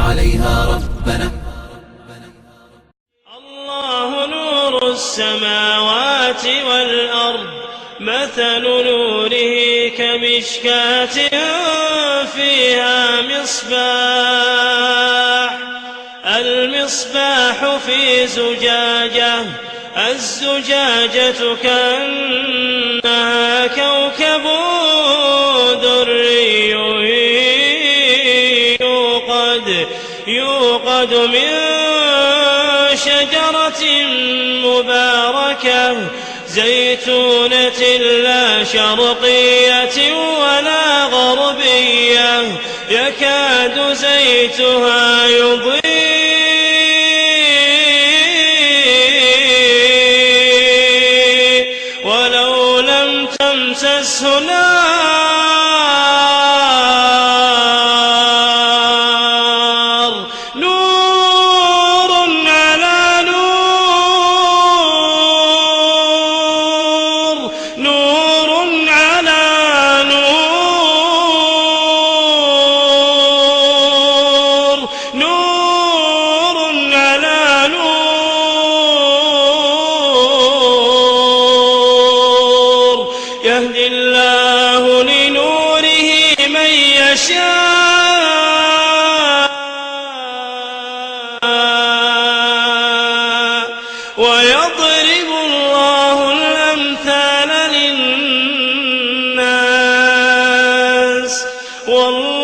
عليها ربنا. الله نور السماوات والأرض، مثل نوره كمشكاة فيها المصباح في زجاجة، الزجاجة كأنها كوكب دري يوقد من شجرة مباركة زيتونة لا شرقية ولا غربية، يكاد زيتها يضيء ولو لم تمسسه نار، نور على نور، نور على نور، نور على نور، يهدي الله لنوره من يشاء ويضرب الله الأمثال للناس والله